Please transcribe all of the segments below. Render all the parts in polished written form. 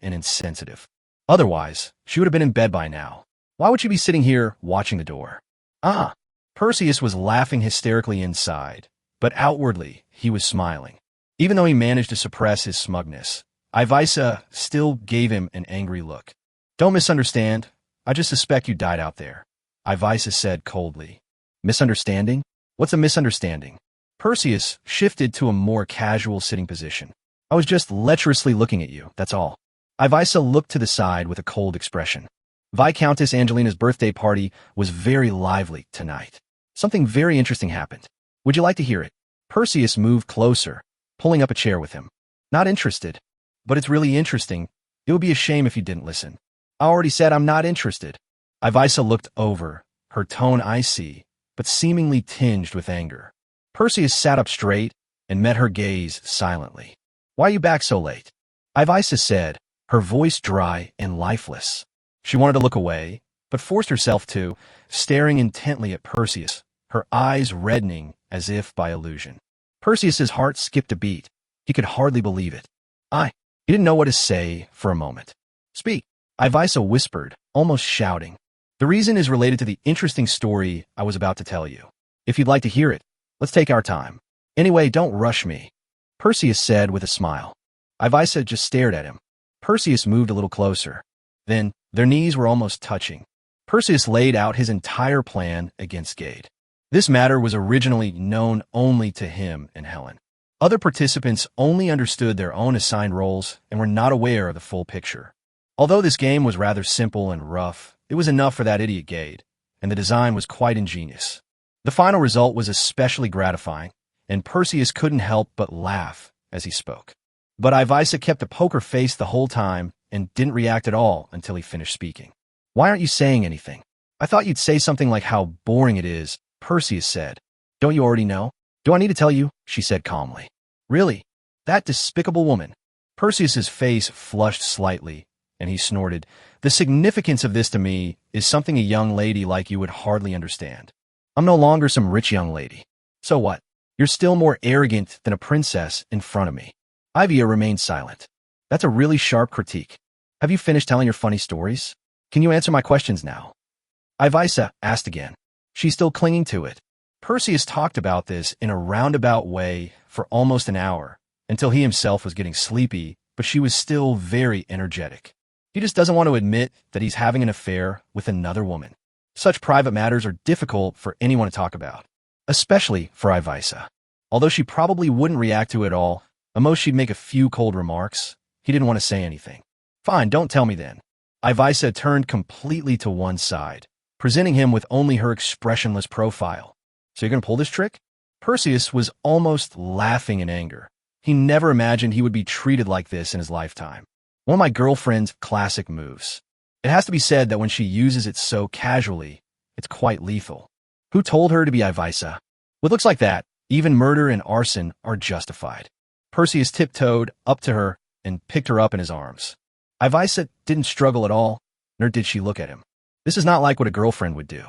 and insensitive. Otherwise, she would have been in bed by now. Why would she be sitting here watching the door? Ah! Perseus was laughing hysterically inside, but outwardly he was smiling. Even though he managed to suppress his smugness, Ivisa still gave him an angry look. Don't misunderstand. I just suspect you died out there, Ivisa said coldly. Misunderstanding? What's a misunderstanding? Perseus shifted to a more casual sitting position. I was just lecherously looking at you, that's all. Ivisa looked to the side with a cold expression. Viscountess Angelina's birthday party was very lively tonight. Something very interesting happened. Would you like to hear it? Perseus moved closer, pulling up a chair with him. Not interested. But it's really interesting. It would be a shame if you didn't listen. I already said I'm not interested. Ivisa looked over, her tone icy, but seemingly tinged with anger. Perseus sat up straight and met her gaze silently. Why are you back so late? Ivisa said, her voice dry and lifeless. She wanted to look away, but forced herself to, staring intently at Perseus, her eyes reddening as if by illusion. Perseus's heart skipped a beat. He could hardly believe it. He didn't know what to say for a moment. Speak, Ivisa whispered, almost shouting. The reason is related to the interesting story I was about to tell you. If you'd like to hear it, let's take our time. Anyway, don't rush me, Perseus said with a smile. Ivisa just stared at him. Perseus moved a little closer. Then, their knees were almost touching. Perseus laid out his entire plan against Gade. This matter was originally known only to him and Helen. Other participants only understood their own assigned roles and were not aware of the full picture. Although this game was rather simple and rough, it was enough for that idiot Gade, and the design was quite ingenious. The final result was especially gratifying, and Perseus couldn't help but laugh as he spoke. But Ivisa kept a poker face the whole time and didn't react at all until he finished speaking. Why aren't you saying anything? I thought you'd say something like how boring it is, Perseus said. Don't you already know? Do I need to tell you? She said calmly. Really? That despicable woman. Perseus's face flushed slightly, and he snorted. The significance of this to me is something a young lady like you would hardly understand. I'm no longer some rich young lady. So what? You're still more arrogant than a princess in front of me. Ivia remained silent. That's a really sharp critique. Have you finished telling your funny stories? Can you answer my questions now? Ivisa asked again. She's still clinging to it. Perseus talked about this in a roundabout way for almost an hour, until he himself was getting sleepy, but she was still very energetic. He just doesn't want to admit that he's having an affair with another woman. Such private matters are difficult for anyone to talk about, especially for Ivisa. Although she probably wouldn't react to it at all, at most she'd make a few cold remarks. He didn't want to say anything. Fine, don't tell me then. Ivisa turned completely to one side, presenting him with only her expressionless profile. So you're going to pull this trick? Perseus was almost laughing in anger. He never imagined he would be treated like this in his lifetime. One of my girlfriend's classic moves. It has to be said that when she uses it so casually, it's quite lethal. Who told her to be Ivisa? With looks like that, even murder and arson are justified. Perseus tiptoed up to her and picked her up in his arms. Ivisa didn't struggle at all, nor did she look at him. This is not like what a girlfriend would do.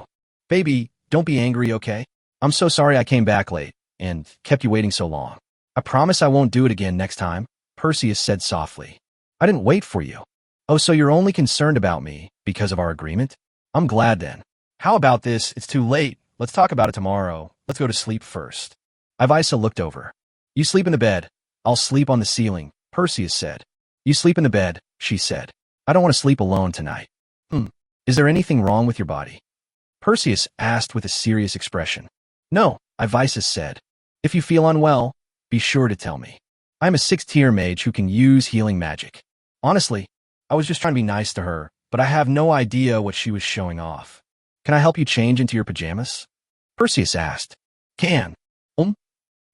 Baby, don't be angry, okay? I'm so sorry I came back late and kept you waiting so long. I promise I won't do it again next time, Perseus said softly. I didn't wait for you. Oh, so you're only concerned about me because of our agreement? I'm glad then. How about this? It's too late. Let's talk about it tomorrow. Let's go to sleep first. Ivisa looked over. You sleep in the bed. I'll sleep on the ceiling, Perseus said. You sleep in the bed, she said. I don't want to sleep alone tonight. Is there anything wrong with your body? Perseus asked with a serious expression. No, Ivisa said. If you feel unwell, be sure to tell me. I'm a 6th-tier mage who can use healing magic. Honestly, I was just trying to be nice to her, but I have no idea what she was showing off. Can I help you change into your pajamas? Perseus asked. Can.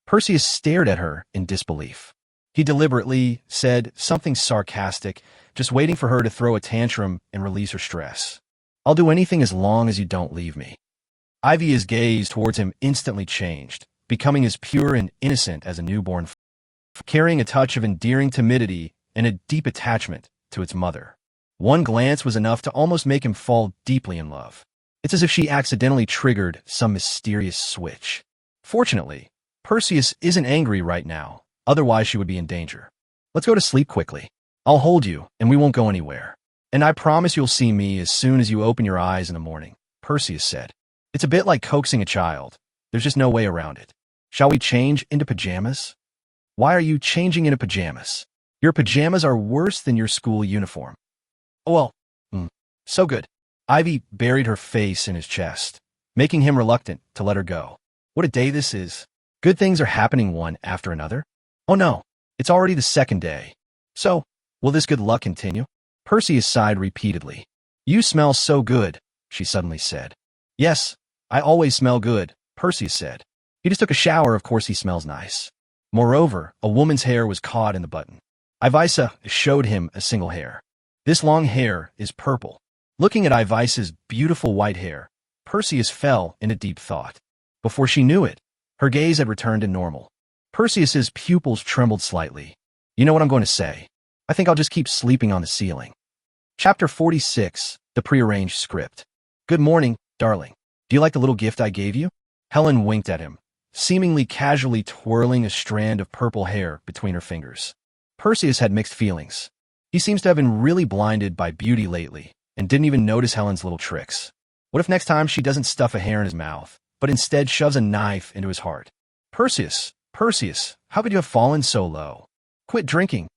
Perseus stared at her in disbelief. He deliberately said something sarcastic, just waiting for her to throw a tantrum and release her stress. I'll do anything as long as you don't leave me. Ivia's gaze towards him instantly changed, becoming as pure and innocent as a newborn, carrying a touch of endearing timidity and a deep attachment to its mother. One glance was enough to almost make him fall deeply in love. It's as if she accidentally triggered some mysterious switch. Fortunately, Perseus isn't angry right now, otherwise she would be in danger. Let's go to sleep quickly. I'll hold you, and we won't go anywhere. And I promise you'll see me as soon as you open your eyes in the morning, Perseus said. It's a bit like coaxing a child. There's just no way around it. Shall we change into pajamas? Why are you changing into pajamas? Your pajamas are worse than your school uniform. Oh, well, so good. Ivy buried her face in his chest, making him reluctant to let her go. What a day this is. Good things are happening one after another. Oh no, it's already the second day. So, will this good luck continue? Perseus sighed repeatedly. You smell so good, she suddenly said. Yes, I always smell good, Perseus said. He just took a shower, of course he smells nice. Moreover, a woman's hair was caught in the button. Ivisa showed him a single hair. This long hair is purple. Looking at Ivisa's beautiful white hair, Perseus fell into deep thought. Before she knew it, her gaze had returned to normal. Perseus's pupils trembled slightly. You know what I'm going to say. I think I'll just keep sleeping on the ceiling. Chapter 46, the prearranged script. Good morning, darling. Do you like the little gift I gave you? Helen winked at him, seemingly casually twirling a strand of purple hair between her fingers. Perseus had mixed feelings. He seems to have been really blinded by beauty lately and didn't even notice Helen's little tricks. What if next time she doesn't stuff a hair in his mouth, but instead shoves a knife into his heart? Perseus, how could you have fallen so low? Quit drinking.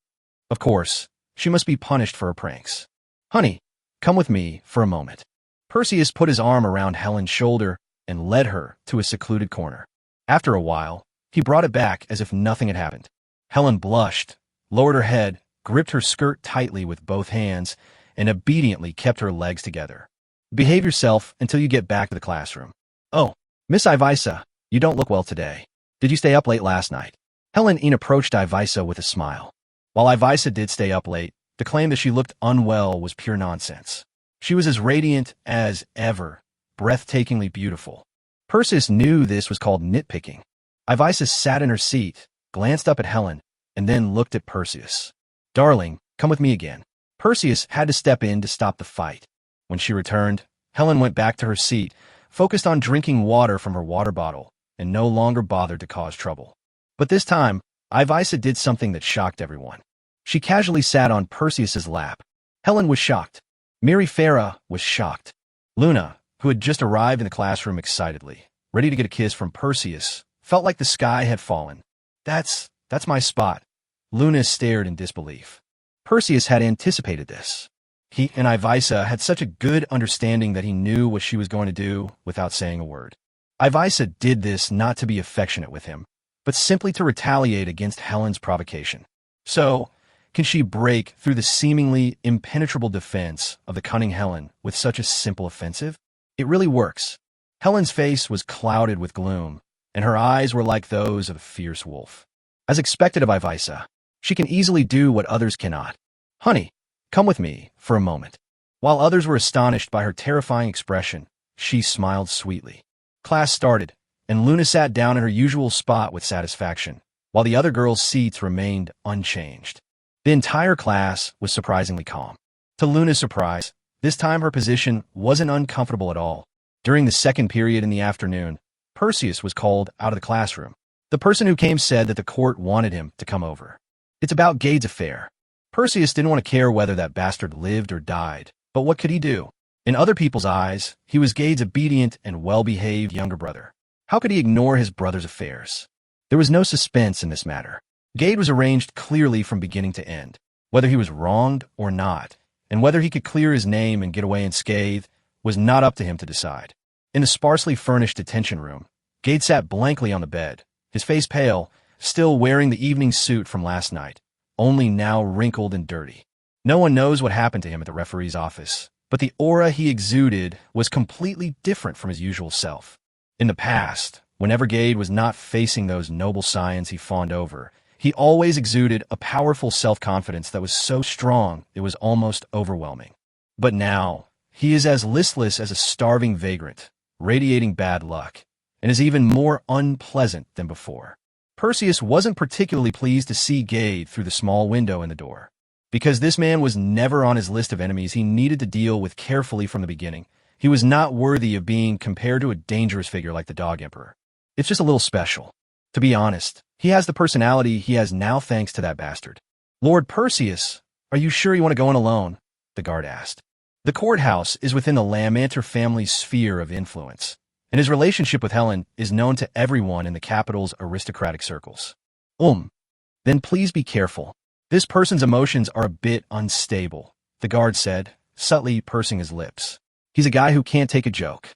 Of course, she must be punished for her pranks. Honey, come with me for a moment. Perseus put his arm around Helen's shoulder and led her to a secluded corner. After a while, he brought it back as if nothing had happened. Helen blushed, lowered her head, gripped her skirt tightly with both hands, and obediently kept her legs together. Behave yourself until you get back to the classroom. Oh, Miss Ivisa, you don't look well today. Did you stay up late last night? N.A.N approached Ivisa with a smile. While Ivisa did stay up late, to claim that she looked unwell was pure nonsense. She was as radiant as ever, breathtakingly beautiful. Perseus knew this was called nitpicking. Ivisa sat in her seat, glanced up at Helen, and then looked at Perseus. Darling, come with me again. Perseus had to step in to stop the fight. When she returned, Helen went back to her seat, focused on drinking water from her water bottle, and no longer bothered to cause trouble. But this time, Ivisa did something that shocked everyone. She casually sat on Perseus's lap. Helen was shocked. Mary Farah was shocked. Luna, who had just arrived in the classroom excitedly, ready to get a kiss from Perseus, felt like the sky had fallen. That's my spot. Luna stared in disbelief. Perseus had anticipated this. He and Ivisa had such a good understanding that he knew what she was going to do without saying a word. Ivisa did this not to be affectionate with him, but simply to retaliate against Helen's provocation. So, can she break through the seemingly impenetrable defense of the cunning Helen with such a simple offensive? It really works. Helen's face was clouded with gloom, and her eyes were like those of a fierce wolf. As expected of Ivisa, she can easily do what others cannot. Honey, come with me for a moment. While others were astonished by her terrifying expression, she smiled sweetly. Class started, and Luna sat down in her usual spot with satisfaction, while the other girls' seats remained unchanged. The entire class was surprisingly calm. To Luna's surprise, this time her position wasn't uncomfortable at all. During the second period in the afternoon, Perseus was called out of the classroom. The person who came said that the court wanted him to come over. It's about Gade's affair. Perseus didn't want to care whether that bastard lived or died, but what could he do? In other people's eyes, he was Gade's obedient and well-behaved younger brother. How could he ignore his brother's affairs? There was no suspense in this matter. Gade was arranged clearly from beginning to end. Whether he was wronged or not, and whether he could clear his name and get away unscathed, was not up to him to decide. In the sparsely furnished detention room, Gade sat blankly on the bed, his face pale, still wearing the evening suit from last night, only now wrinkled and dirty. No one knows what happened to him at the referee's office, but the aura he exuded was completely different from his usual self. In the past, whenever Gade was not facing those noble scions he fawned over, he always exuded a powerful self-confidence that was so strong it was almost overwhelming. But now, he is as listless as a starving vagrant, radiating bad luck, and is even more unpleasant than before. Perseus wasn't particularly pleased to see Gade through the small window in the door. Because this man was never on his list of enemies he needed to deal with carefully from the beginning, he was not worthy of being compared to a dangerous figure like the Dog Emperor. It's just a little special. To be honest, he has the personality he has now thanks to that bastard. Lord Perseus, Are you sure you want to go in alone? The guard asked. The courthouse is within the N.A.N family's sphere of influence, and his relationship with Helen is known to everyone in the capital's aristocratic circles. Then please be careful. This person's emotions are a bit unstable, the guard said, subtly pursing his lips. He's a guy who can't take a joke.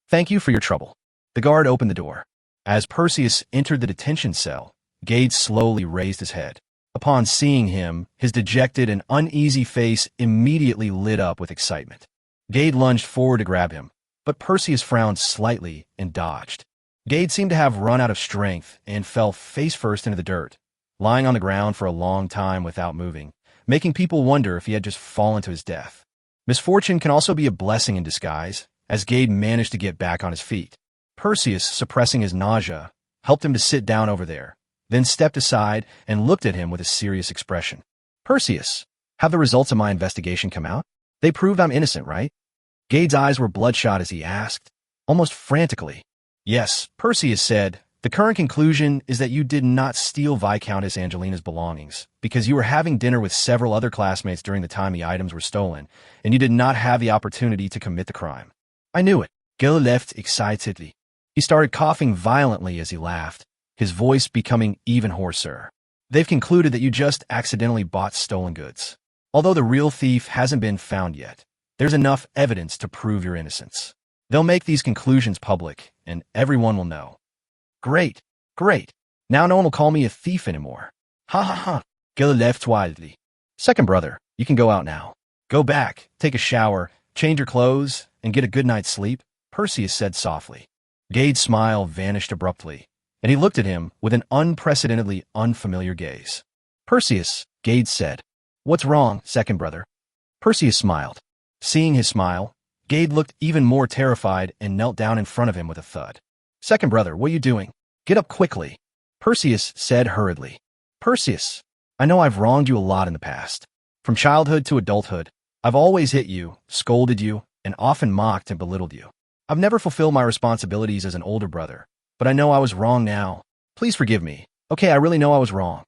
Thank you for your trouble. The guard opened the door. As Perseus entered the detention cell, Gade slowly raised his head. Upon seeing him, his dejected and uneasy face immediately lit up with excitement. Gade lunged forward to grab him, but Perseus frowned slightly and dodged. Gade seemed to have run out of strength and fell face first into the dirt, lying on the ground for a long time without moving, making people wonder if he had just fallen to his death. Misfortune can also be a blessing in disguise, as Gade managed to get back on his feet. Perseus, suppressing his nausea, helped him to sit down over there, then stepped aside and looked at him with a serious expression. Perseus, have the results of my investigation come out? They proved I'm innocent, right? Gade's eyes were bloodshot as he asked, almost frantically. Yes, Perseus said. The current conclusion is that you did not steal Viscountess Angelina's belongings because you were having dinner with several other classmates during the time the items were stolen, and you did not have the opportunity to commit the crime. I knew it. Gil left excitedly. He started coughing violently as he laughed, his voice becoming even hoarser. They've concluded that you just accidentally bought stolen goods. Although the real thief hasn't been found yet, there's enough evidence to prove your innocence. They'll make these conclusions public, and everyone will know. Great, great. Now no one will call me a thief anymore. Ha ha ha. Gil left wildly. Second brother, you can go out now. Go back, take a shower, change your clothes, and get a good night's sleep, Perseus said softly. Gade's smile vanished abruptly, and he looked at him with an unprecedentedly unfamiliar gaze. Perseus, Gade said. What's wrong, second brother? Perseus smiled. Seeing his smile, Gade looked even more terrified and knelt down in front of him with a thud. Second brother, what are you doing? Get up quickly. Perseus said hurriedly. Perseus, I know I've wronged you a lot in the past. From childhood to adulthood, I've always hit you, scolded you, and often mocked and belittled you. I've never fulfilled my responsibilities as an older brother, but I know I was wrong now. Please forgive me. Okay, I really know I was wrong.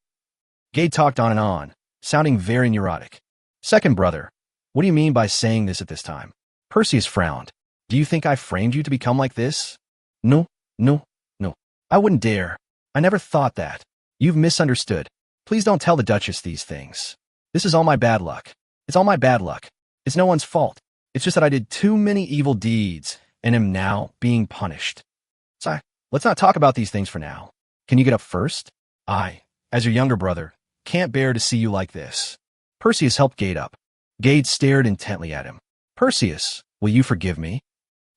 Gade talked on and on, sounding very neurotic. Second brother, what do you mean by saying this at this time? Perseus frowned. Do you think I framed you to become like this? No. I wouldn't dare. I never thought that. You've misunderstood. Please don't tell the Duchess these things. This is all my bad luck. It's all my bad luck. It's no one's fault. It's just that I did too many evil deeds and am now being punished. So let's not talk about these things for now. Can you get up first? I, as your younger brother, can't bear to see you like this. Perseus helped Gade up. Gade stared intently at him. Perseus, will you forgive me?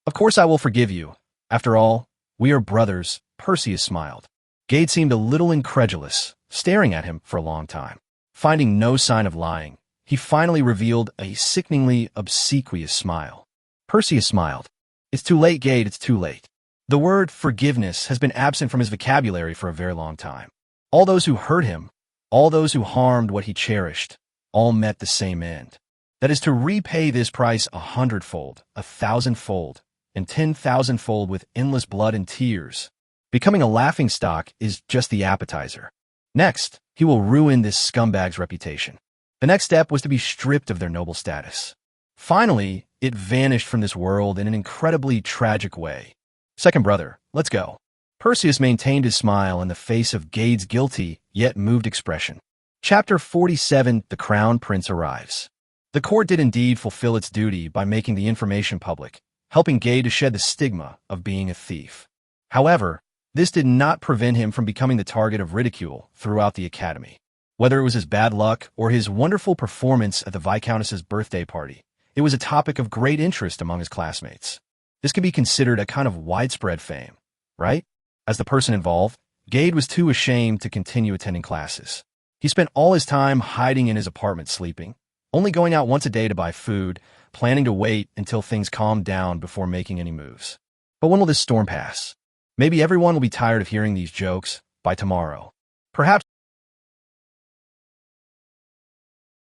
Of course I will forgive you. After all, we are brothers, Perseus smiled. Gade seemed a little incredulous, staring at him for a long time. Finding no sign of lying, he finally revealed a sickeningly obsequious smile. Perseus smiled. It's too late, Gade, it's too late. The word forgiveness has been absent from his vocabulary for a very long time. All those who hurt him, all those who harmed what he cherished, all met the same end. That is to repay this price 100-fold, 1,000-fold, and 10,000-fold with endless blood and tears. Becoming a laughingstock is just the appetizer. Next, he will ruin this scumbag's reputation. The next step was to be stripped of their noble status. Finally, it vanished from this world in an incredibly tragic way. Second brother, let's go. Perseus maintained his smile in the face of Gade's guilty, yet moved expression. Chapter 47, The Crown Prince Arrives. The court did indeed fulfill its duty by making the information public, helping Gade to shed the stigma of being a thief. However, this did not prevent him from becoming the target of ridicule throughout the academy. Whether it was his bad luck or his wonderful performance at the Viscountess's birthday party, it was a topic of great interest among his classmates. This could be considered a kind of widespread fame, right? As the person involved, Gade was too ashamed to continue attending classes. He spent all his time hiding in his apartment sleeping, only going out once a day to buy food, planning to wait until things calmed down before making any moves. But when will this storm pass? Maybe everyone will be tired of hearing these jokes by tomorrow. Perhaps